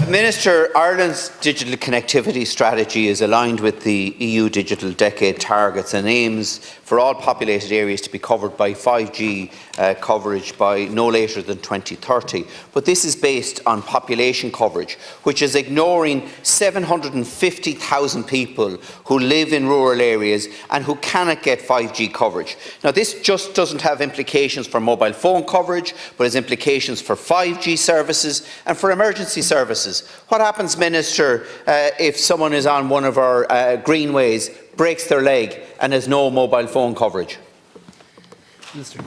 Minister, Ireland's digital connectivity strategy is aligned with the EU Digital Decade targets and aims for all populated areas to be covered by 5G coverage by no later than 2030. But this is based on population coverage, which is ignoring 750,000 people who live in rural areas and who cannot get 5G coverage. Now, this just doesn't have implications for mobile phone coverage, but has implications for 5G services and for emergency services. What happens, Minister, if someone is on one of our greenways, breaks their leg and has no mobile phone coverage? Minister.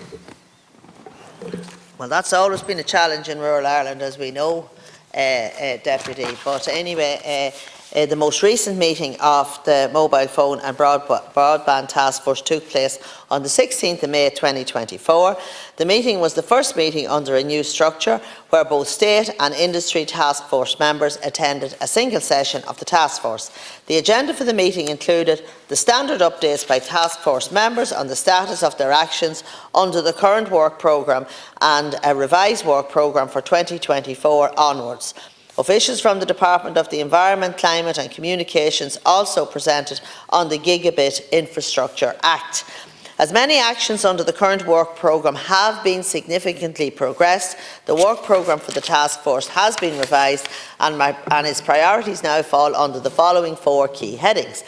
Well, that's always been a challenge in rural Ireland, as we know, Deputy. But anyway, the most recent meeting of the Mobile Phone and Broadband Task Force took place on the 16th of May 2024. The meeting was the first meeting under a new structure where both state and industry task force members attended a single session of the task force. The agenda for the meeting included the standard updates by task force members on the status of their actions under the current work programme and a revised work programme for 2024 onwards. Officials from the Department of the Environment, Climate and Communications also presented on the Gigabit Infrastructure Act. As many actions under the current work programme have been significantly progressed, the work programme for the task force has been revised and its priorities now fall under the following four key headings: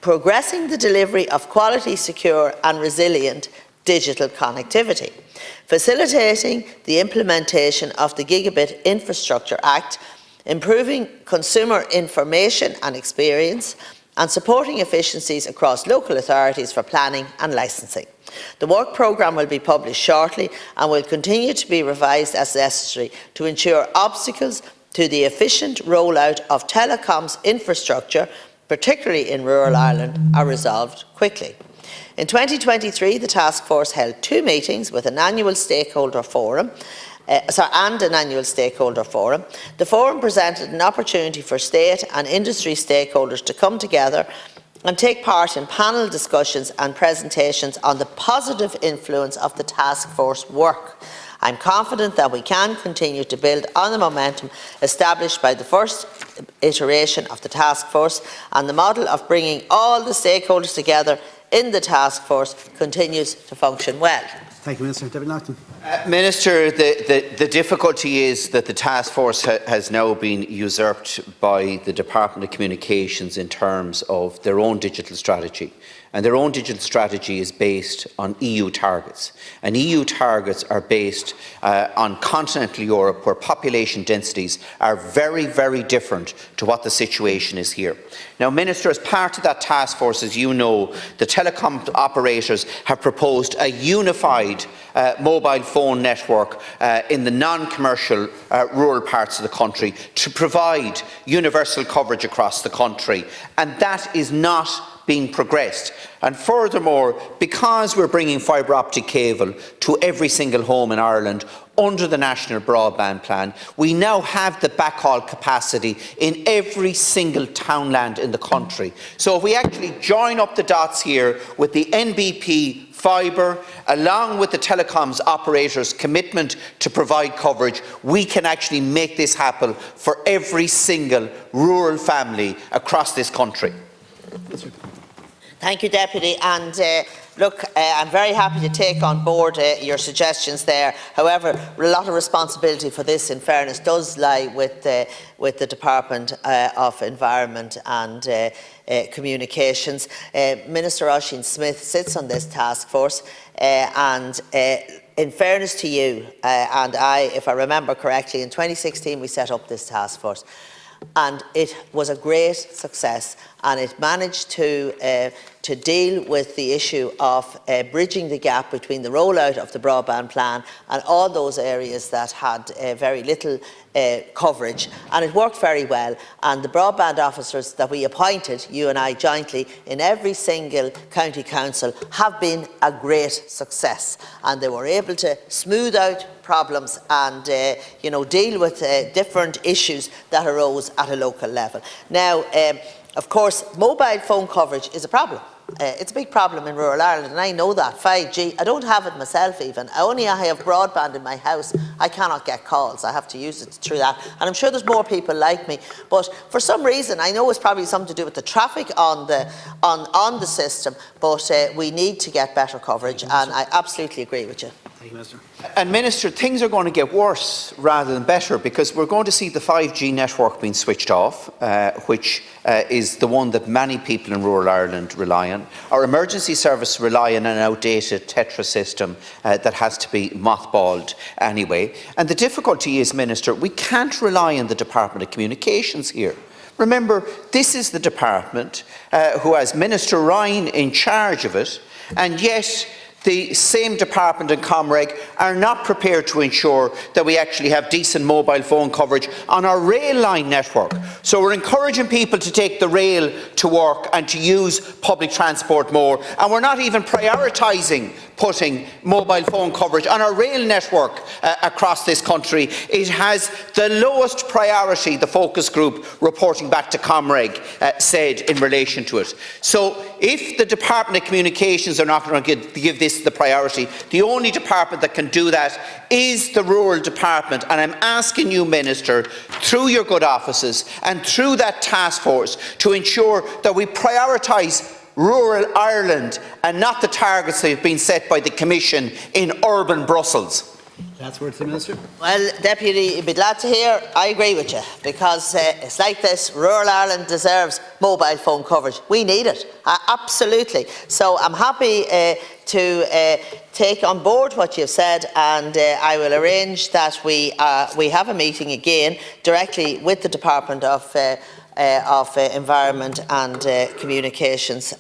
progressing the delivery of quality, secure and resilient digital connectivity, facilitating the implementation of the Gigabit Infrastructure Act, improving consumer information and experience, and supporting efficiencies across local authorities for planning and licensing. The work programme will be published shortly and will continue to be revised as necessary to ensure obstacles to the efficient rollout of telecoms infrastructure, particularly in rural Ireland, are resolved quickly. In 2023, the task force held two meetings with an annual stakeholder forum. The forum presented an opportunity for state and industry stakeholders to come together and take part in panel discussions and presentations on the positive influence of the task force work. I'm confident that we can continue to build on the momentum established by the first iteration of the task force, and the model of bringing all the stakeholders together in the task force continues to function well. Thank you, Minister. Denis Naughten. Minister, the difficulty is that the task force has now been usurped by the Department of Communications in terms of their own digital strategy. And their own digital strategy is based on EU targets. And EU targets are based on continental Europe, where population densities are very, very different to what the situation is here. Now, Minister, as part of that task force, as you know, the telecom operators have proposed a unified mobile phone network in the non-commercial rural parts of the country to provide universal coverage across the country. And that is not being progressed. And furthermore, because we're bringing fibre optic cable to every single home in Ireland under the National Broadband Plan, we now have the backhaul capacity in every single townland in the country. So if we actually join up the dots here with the NBP fibre, along with the telecoms operators' commitment to provide coverage, we can actually make this happen for every single rural family across this country. Thank you, Deputy. And look, I'm very happy to take on board your suggestions there. However, a lot of responsibility for this, in fairness, does lie with the Department of Environment and Communications. Minister Oisin Smith sits on this task force, and in fairness to you and I, if I remember correctly, in 2016 we set up this task force, and it was a great success, and it managed to deal with the issue of bridging the gap between the rollout of the broadband plan and all those areas that had very little coverage, and it worked very well. And the broadband officers that we appointed, you and I jointly, in every single county council have been a great success, and they were able to smooth out problems and deal with different issues that arose at a local level. Now, of course, mobile phone coverage is a problem. It's a big problem in rural Ireland, and I know that. 5G, I don't have it myself even. I have broadband in my house. I cannot get calls. I have to use it through that. And I'm sure there's more people like me. But for some reason, I know it's probably something to do with the traffic on the system, but we need to get better coverage, and I absolutely agree with you. Thank you, Minister. And Minister, things are going to get worse rather than better, because we're going to see the 5G network being switched off, which is the one that many people in rural Ireland rely on. Our emergency service rely on an outdated Tetra system that has to be mothballed anyway. And the difficulty is, Minister, we can't rely on the Department of Communications here. Remember, this is the department who has Minister Ryan in charge of it, and yet the same department and Comreg are not prepared to ensure that we actually have decent mobile phone coverage on our rail line network. So we're encouraging people to take the rail to work and to use public transport more, and we're not even prioritising putting mobile phone coverage on our rail network across this country. It has the lowest priority, the focus group reporting back to Comreg said in relation to it. So if the Department of Communications are not going to give this the priority, the only department that can do that is the Rural Department. And I'm asking you, Minister, through your good offices and through that task force, to ensure that we prioritise rural Ireland and not the targets that have been set by the Commission in urban Brussels. Last word to the Minister. Well, Deputy, you'd be glad to hear I agree with you, because it's like this: rural Ireland deserves mobile phone coverage. We need it, absolutely. So I'm happy to take on board what you've said, and I will arrange that we have a meeting again directly with the Department of Environment and Communications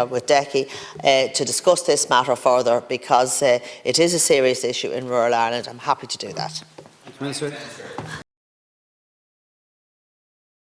with DECI to discuss this matter further, because it is a serious issue in rural Ireland. I'm happy to do that. Thank you, Minister.